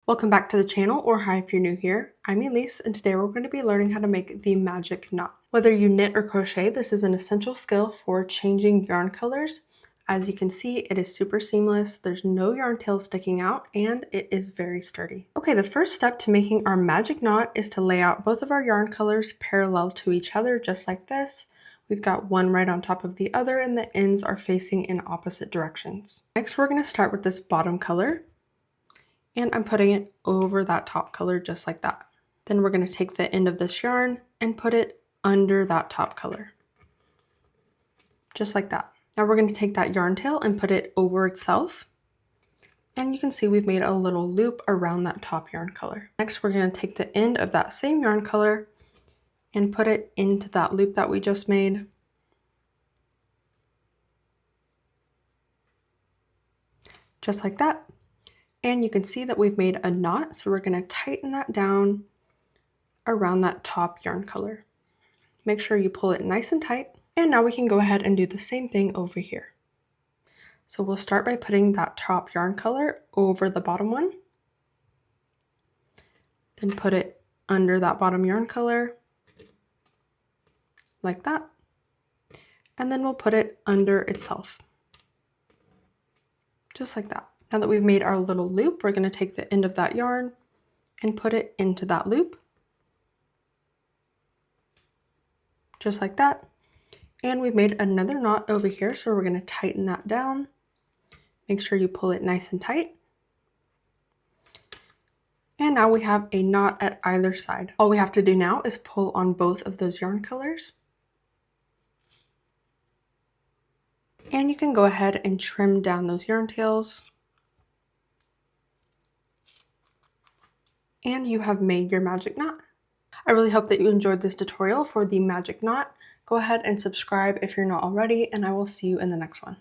Welcome back to the channel, or hi if you're new here. I'm Elise, and today we're going to be learning how to make the magic knot. Whether you knit or crochet, this is an essential skill for changing yarn colors. As you can see, it is super seamless, there's no yarn tail sticking out, and it is very sturdy. Okay, the first step to making our magic knot is to lay out both of our yarn colors parallel to each other, just like this. We've got one right on top of the other, and the ends are facing in opposite directions. Next, we're going to start with this bottom color. And I'm putting it over that top color just like that. Then we're going to take the end of this yarn and put it under that top color. Just like that. Now we're going to take that yarn tail and put it over itself. And you can see we've made a little loop around that top yarn color. Next, we're going to take the end of that same yarn color and put it into that loop that we just made. Just like that. And you can see that we've made a knot, so we're going to tighten that down around that top yarn color. Make sure you pull it nice and tight, and now we can go ahead and do the same thing over here. So we'll start by putting that top yarn color over the bottom one, then put it under that bottom yarn color, like that, and then we'll put it under itself, just like that. Now that we've made our little loop, we're going to take the end of that yarn and put it into that loop. Just like that. And we've made another knot over here, so we're going to tighten that down. Make sure you pull it nice and tight. And now we have a knot at either side. All we have to do now is pull on both of those yarn colors. And you can go ahead and trim down those yarn tails. And you have made your magic knot. I really hope that you enjoyed this tutorial for the magic knot. Go ahead and subscribe if you're not already, and I will see you in the next one.